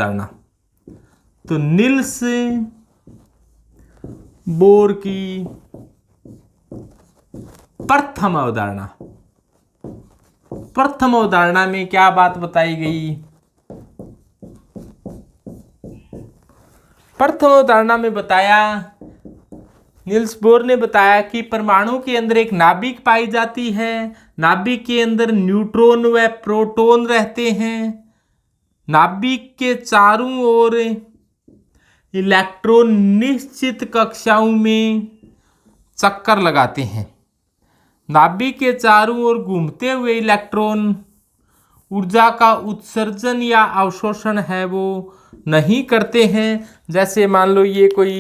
अवधारणा। तो Nils bore की प्रथम अवधारणा, प्रथम अवधारणा में क्या बात बताई गई? प्रथम अवधारणा में बताया, निल्स बोर ने बताया कि परमाणु के अंदर एक नाभिक पाई जाती है, नाभिक के अंदर न्यूट्रॉन व प्रोटॉन रहते हैं, नाभिक के चारों ओर इलेक्ट्रॉन निश्चित कक्षाओं में चक्कर लगाते हैं। नाभिक के चारों ओर घूमते हुए इलेक्ट्रॉन ऊर्जा का उत्सर्जन या अवशोषण है वो नहीं करते हैं। जैसे मान लो ये कोई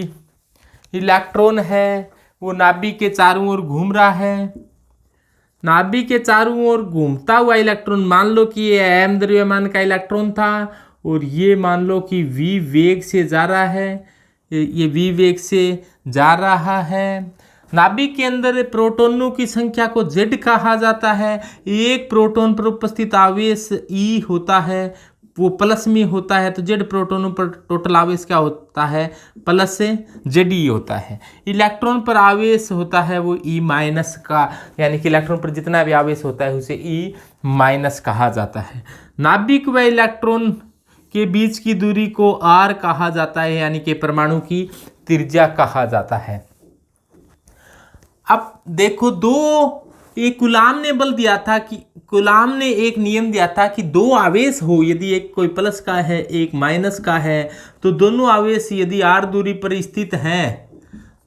इलेक्ट्रॉन है, वो नाभिक के चारों ओर घूम रहा है, नाभिक के चारों ओर घूमता हुआ इलेक्ट्रॉन, मान लो कि ये m द्रव्यमान का इलेक्ट्रॉन था और ये मान लो कि v वेग से जा रहा है, ये v वेग से जा रहा है। नाभिक के अंदर प्रोटॉनों की संख्या को Z कहा जाता है। एक प्रोटॉन पर उपस्थित आवेश E होता है, वो प्लस में होता है, तो Z प्रोटॉनों पर टोटल आवेश क्या होता है? प्लस ZE होता है। इलेक्ट्रॉन पर आवेश होता है वो E माइनस का, यानी कि इलेक्ट्रॉन पर जितना भी आवेश होता है उसे E माइनस कहा जाता है। नाभिक व इलेक्ट्रॉन के बीच की दूरी को R कहा जाता है, यानी कि परमाणु की त्रिज्या कहा जाता है। अब देखो, एक कूलाम ने बल दिया था कि कूलाम ने एक नियम दिया था कि दो आवेश हो, यदि एक कोई प्लस का है एक माइनस का है, तो दोनों आवेश यदि r दूरी पर स्थित हैं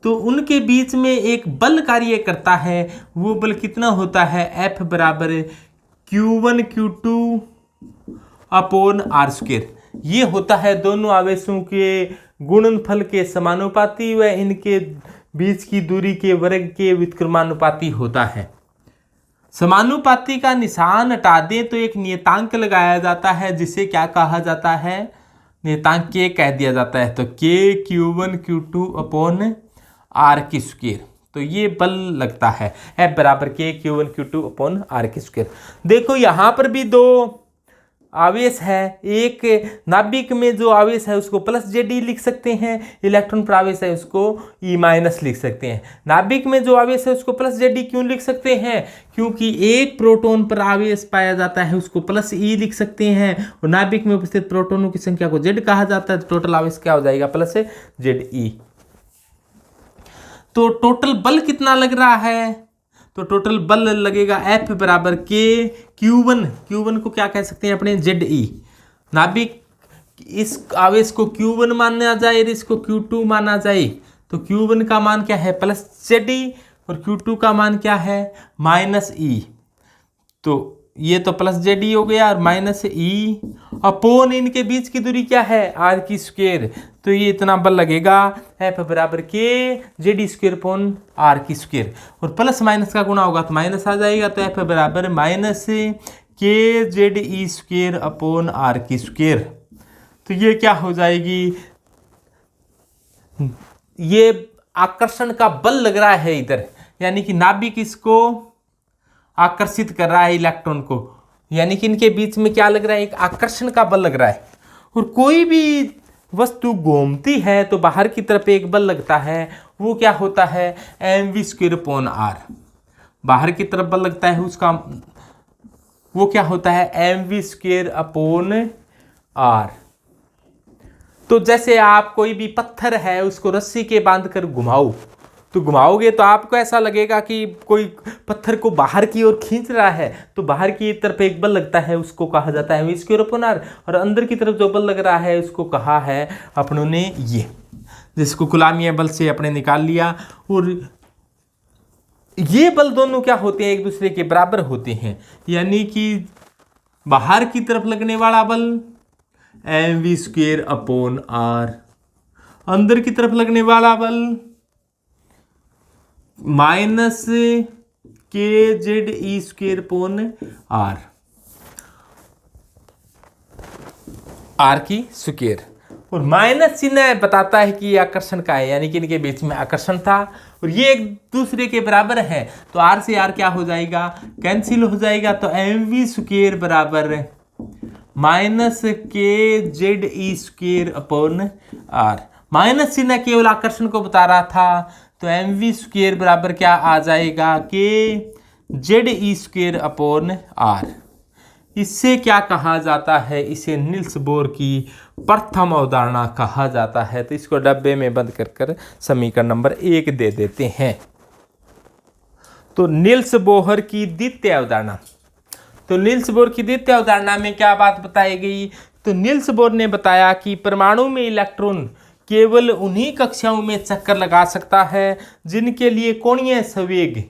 तो उनके बीच में एक बल कार्य करता है। वो बल कितना होता है? F बराबर Q1 Q2 upon R square. ये होता है दोनों आवेशों के गुणनफल के समानुपाती व इनके बीच की दूरी के वर्ग के व्युत्क्रमानुपाती होता है। समानुपाती का निशान हटा दें तो एक नियतांक लगाया जाता है, जिसे क्या कहा जाता है? नियतांक K कह दिया जाता है। तो K Q1 Q2 upon R की स्क्वायर, तो ये बल लगता है F बराबर K Q1 Q2 upon R की स्क्वायर। देखो यहाँ पर भी दो आवेश है, एक नाभिक में जो आवेश है उसको प्लस ZE लिख सकते हैं, इलेक्ट्रॉन पर आवेश है उसको E माइनस लिख सकते हैं। नाभिक में जो आवेश है उसको प्लस ZE क्यों लिख सकते हैं? क्योंकि एक प्रोटॉन पर आवेश पाया जाता है उसको प्लस E लिख सकते हैं, और नाभिक में उपस्थित प्रोटॉनों की संख्या को Z कहा जाता है, तो टोटल आवेश क्या हो जाएगा? Plus ZE। तो टोटल बल कितना लग रहा है? तो टोटल बल लगेगा F बराबर K Q1 को क्या कह सकते हैं अपने? ZE। नाभिक इस आवेश को Q1 माना जाए और इसको Q2 माना जाए, तो Q1 का मान क्या है? प्लस ZE, और Q2 का मान क्या है? Minus E। तो ये तो प्लस ZE हो गया और माइनस E अपॉन इनके बीच की दूरी क्या है? R की स्क्वायर। तो ये इतना बल लगेगा F बराबर K ZE square upon R की स्क्वायर, और प्लस माइनस का गुणा होगा तो माइनस आ जाएगा, तो F बराबर minus K ZE square upon R की स्क्वायर। तो ये क्या हो जाएगी? ये आकर्षण का बल लग रहा है इधर, यानी कि नाभिक इसको आकर्षित कर रहा है इलेक्ट्रॉन को, यानी कि इनके बीच में क्या लग रहा है? एक आकर्षण का बल लग रहा है। और कोई भी वस्तु घूमती है तो बाहर की तरफ एक बल लगता है, वो क्या होता है? mv square upon r। बाहर की तरफ बल लगता है उसका वो क्या होता है? mv square upon r। तो जैसे आप कोई भी पत्थर है उसको रस्सी के बांध कर घुमाओ, तो घुमाओगे तो आपको ऐसा लगेगा कि कोई पत्थर को बाहर की ओर खींच रहा है, तो बाहर की तरफ एक बल लगता है उसको कहा जाता है v स्क्वायर अपॉन r, और अंदर की तरफ जो बल लग रहा है उसको कहा है अपनों ने ये, जिसको कूलामीय बल से अपने निकाल लिया। और ये बल दोनों क्या होते हैं? एक दूसरे के बराबर होते हैं, यानी कि बाहर की तरफ लगने वाला बल mv स्क्वायर अपॉन r, अंदर की तरफ लगने वाला बल minus K ZE square upon R की स्क्वायर। और माइनस चिन्ह बताता है कि ये आकर्षण का है, यानी कि इनके बीच में आकर्षण था और ये एक दूसरे के बराबर है, तो R से R क्या हो जाएगा? कैंसिल हो जाएगा। तो mv स्क्वायर बराबर minus k Z e square upon r. Minus चिन्ह केवल आकर्षण को बता रहा था, तो एम वी स्क्वेयर बराबर क्या आ जाएगा k Z e square upon r. इससे क्या कहा जाता है, इसे निल्स बोर की प्रथम अवधारणा कहा जाता है। तो इसको डब्बे में बंद कर समीकरण नंबर 1 दे देते हैं। तो निल्स बोहर की द्वितीय अवधारणा, तो निल्स बोर की द्वितीय अवधारणा में क्या बात बताई गई, तो निल्स बोर ने बताया कि परमाणु में इलेक्ट्रॉन केवल उन्हीं कक्षाओं में चक्कर लगा सकता है जिनके लिए कोणीय संवेग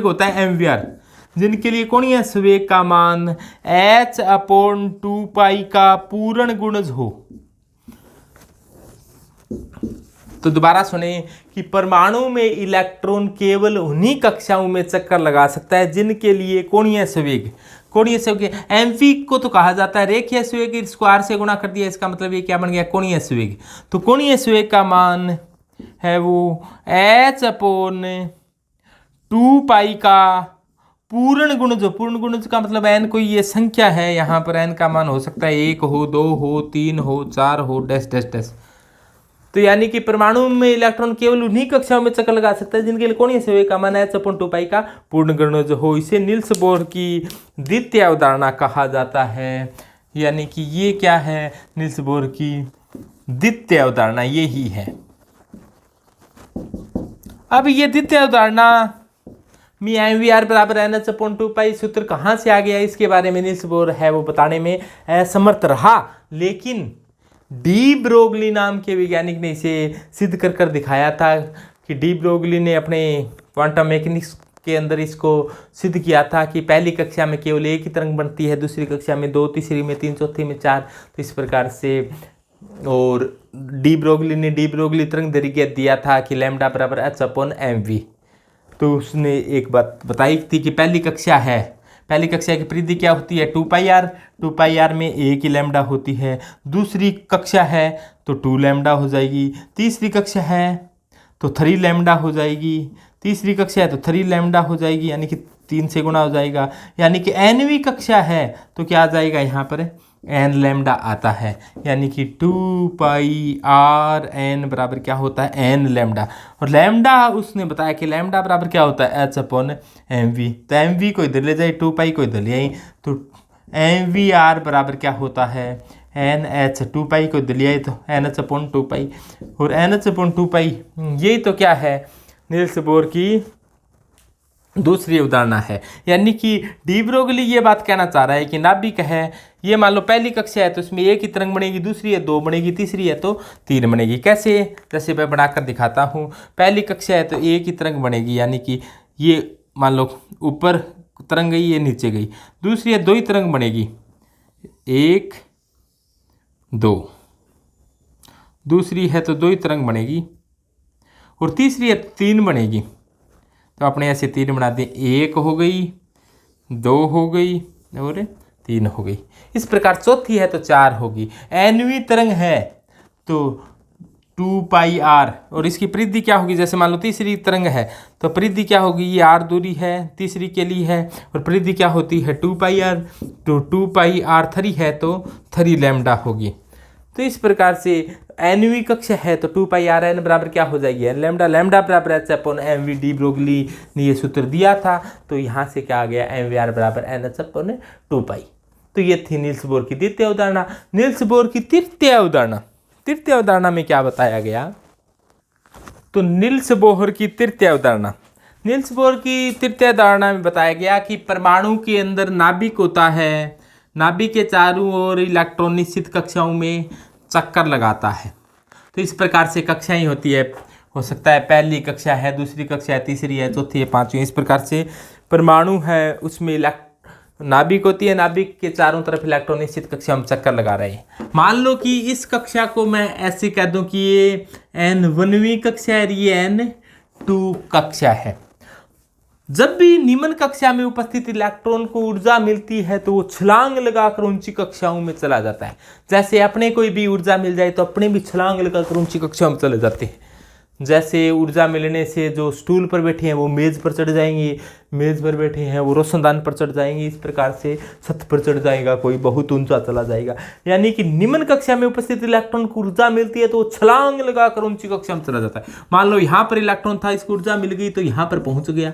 होता है mvr, जिनके लिए कोणीय संवेग का मान h/2π का पूर्ण गुणज हो। तो दोबारा सुने कि परमाणु में इलेक्ट्रॉन केवल उन्हीं कक्षाओं में चक्कर लगा सकता है जिनके लिए कोणीय संवेग mv को तो कहा जाता है रेखीय संवेग, इसको r से गुणा कर दिया, इसका मतलब ये क्या बन गया, कोणीय संवेग। तो कोणीय संवेग का मान है वो h/2π का पूर्ण गुणज का मतलब n कोई ये संख्या है, यहाँ पर n का मान हो सकता है 1 हो, 2 हो, 3 हो, 4 हो, डैश डैश डैश। तो यानी कि परमाणु में इलेक्ट्रॉन केवल उन्हीं कक्षाओं में चक्कर लगा सकता है जिनके लिए कोणीय संवेग का मान h/2π का पूर्ण गुणज हो। इसे निल्स बोर की द्वितीय अवधारणा कहा जाता है। यानी कि ये क्या है, निल्स बोर की द्वितीय अवधारणा ये ही है। अब ये द्वितीय अवधारणा में mvr बराबर nh/2π सूत्र कहाँ से आ गया, इसके बारे में निल्स बोर है वो बताने में असमर्थ रहा, लेकिन डी ब्रोगली नाम के वैज्ञानिक ने इसे सिद्ध कर दिखाया था कि डी ब्रोगली ने अपने क्वांटम मैकेनिक्स के अंदर इसको सिद्ध किया था कि पहली कक्षा में केवल एक ही तरंग बनती है, दूसरी कक्षा में 2, तीसरी में 3, चौथी में 4। तो इस प्रकार से, और डी ब्रोगली तरंग दैर्घ्य दिया था कि लैम्डा बराबर h/mv। तो उसने एक बात बताई थी कि पहली कक्षा की परिधि क्या होती है, 2πr में एक ही लैम्डा होती है। दूसरी कक्षा है तो 2 लैम्डा हो जाएगी, तीसरी कक्षा है तो 3 लैम्डा हो जाएगी, तीसरी कक्षा है तो 3 लैम्डा हो जाएगी, यानी कि 3 से गुणा हो जाएगा। यानी कि nवीं कक्षा है तो क्या आ जाएगा, यहाँ पर n लैम्डा आता है, यानी कि 2πrn बराबर क्या होता है, n लैम्डा। और लैम्डा उसने बताया कि लैम्डा बराबर क्या होता है, h/mv। तो mv को इधर ले जाए, 2π को इधर ले आई, तो mvr बराबर क्या होता है, nh। 2π को इधर ले आए तो nh/2π, और nh/2π यही तो क्या है, निल्स बोर की दूसरी अवधारणा है। यानी कि डी ब्रोगली ये बात कहना चाह रहा है कि नाभिक है, ये मान लो पहली कक्षा है तो इसमें एक ही तरंग बनेगी, दूसरी है 2 बनेगी, तीसरी है तो 3 बनेगी। कैसे, जैसे मैं बनाकर दिखाता हूँ। पहली कक्षा है तो एक ही तरंग बनेगी, यानी कि ये मान लो ऊपर तरंग गई, ये नीचे गई। दूसरी है 2 ही तरंग बनेगी, 1 2, दूसरी है तो 2 ही तरंग बनेगी, और तीसरी है 3 बनेगी। तो आपने ऐसे 3 बना दें, 1 हो गई, 2 हो गई और 3 हो गई। इस प्रकार चौथी है तो 4 होगी। nवीं तरंग है तो 2πr, और इसकी परिधि क्या होगी, जैसे मान लो तीसरी तरंग है तो परिधि क्या होगी, ये r दूरी है तीसरी के लिए है, और परिधि क्या होती है 2πr, तो 2πr 3 है तो 3 लैम्डा होगी। तो इस प्रकार से nवीं कक्षा है तो 2πrn बराबर क्या हो जाएगी, n लैम्डा। लैम्डा बराबर h/mv डी ब्रोगली ने ये सूत्र दिया था, तो यहाँ से क्या आ गया, mvr बराबर nh/2π। तो ये थी निल्स बोर की द्वितीय अवधारणा। निल्स बोर की तृतीय अवधारणा में क्या बताया गया, तो निल्स बोहर की तृतीय अवधारणा में बताया गया कि परमाणु के अंदर नाभिक होता है, नाभिक के चारों ओर इलेक्ट्रॉन निश्चित कक्षाओं में चक्कर लगाता है। तो इस प्रकार से कक्षाएं होती है, हो सकता है पहली कक्षा है, दूसरी कक्षा है, तीसरी है, चौथी है, पांचवी। इस प्रकार से परमाणु है उसमें नाभिक होती है, नाभिक के चारों तरफ इलेक्ट्रॉन निश्चित कक्षा में चक्कर लगा रहे हैं। मान लो कि इस कक्षा को मैं ऐसे कह दूं कि ये n1वीं कक्षा है, ये n2 कक्षा है। जब भी निम्न कक्षा में उपस्थित इलेक्ट्रॉन को ऊर्जा मिलती है तो वो छलांग लगाकर ऊंची कक्षाओं में चला जाता है। जैसे अपने कोई भी ऊर्जा मिल जाए तो अपने भी छलांग लगाकर ऊंची कक्षाओं में चले जाते हैं। जैसे ऊर्जा मिलने से जो स्टूल पर बैठे हैं वो मेज़ पर चढ़ जाएंगे, मेज़ पर बैठे हैं वो रोशनदान पर चढ़ जाएंगे, इस प्रकार से छत पर चढ़ जाएगा, कोई बहुत ऊंचा चला जाएगा। यानी कि निम्न कक्षा में उपस्थित इलेक्ट्रॉन को ऊर्जा मिलती है तो वो छलांग लगाकर ऊंची कक्षा में चला जाता है। मान लो यहाँ पर इलेक्ट्रॉन था, इसको ऊर्जा मिल गई तो यहाँ पर पहुंच गया,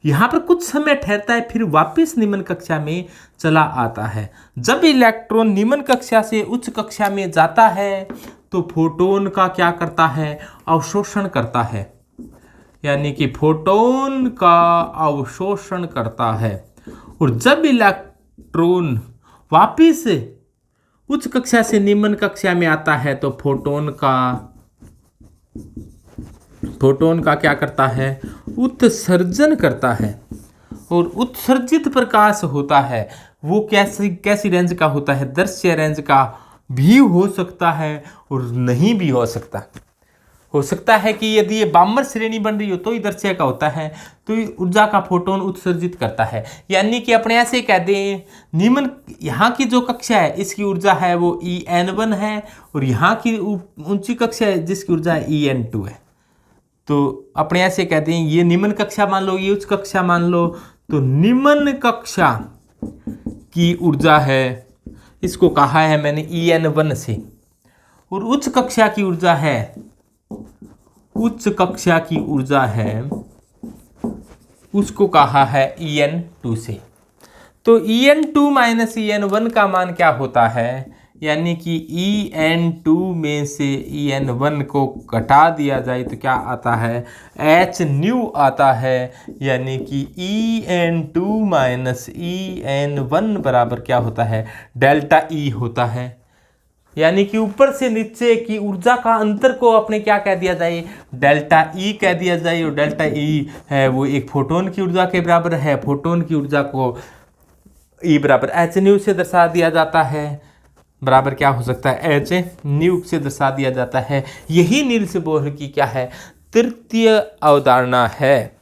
यहाँ पर कुछ समय ठहरता है, फिर वापस निम्न कक्षा में चला आता है। जब इलेक्ट्रॉन निम्न कक्षा से उच्च कक्षा में जाता है तो फोटोन का क्या करता है, अवशोषण करता है, यानी कि फोटोन का अवशोषण करता है। और जब इलेक्ट्रॉन वापस उच्च कक्षा से निम्न कक्षा में आता है तो फोटोन का क्या करता है, उत्सर्जन करता है। और उत्सर्जित प्रकाश होता है वो कैसी रेंज का होता है, दृश्य रेंज का भी हो सकता है और नहीं भी हो सकता। हो सकता है कि यदि ये बाम्बर श्रेणी बन रही हो तो ही दृश्य का होता है, तो ऊर्जा का फोटोन उत्सर्जित करता है। यानी कि अपने ऐसे कह दें, निम्न यहाँ की जो कक्षा है इसकी ऊर्जा है वो En1 है, और यहाँ की ऊंची कक्षा है जिसकी ऊर्जा है En2 है। तो अपने ऐसे कहते हैं ये निम्न कक्षा मान लो, ये उच्च कक्षा मान लो, तो निम्न कक्षा की ऊर्जा है, इसको कहा है मैंने En1 से, और उच्च कक्षा की ऊर्जा है उसको कहा है En2 से। तो En2 माइनस En1 का मान क्या होता है, यानी कि En2 में से En1 को घटा दिया जाए तो क्या आता है, h न्यू आता है। यानी कि En2 माइनस En1 बराबर क्या होता है, डेल्टा E होता है। यानी कि ऊपर से नीचे की ऊर्जा का अंतर को अपने क्या कह दिया जाए, डेल्टा E कह दिया जाए। और डेल्टा E है वो एक फोटोन की ऊर्जा के बराबर है। फोटोन की ऊर्जा को E बराबर h न्यू से दर्शा दिया जाता है, बराबर क्या हो सकता है, h न्यू से दर्शा दिया जाता है। यही नील्स बोहर की क्या है, तृतीय अवधारणा है।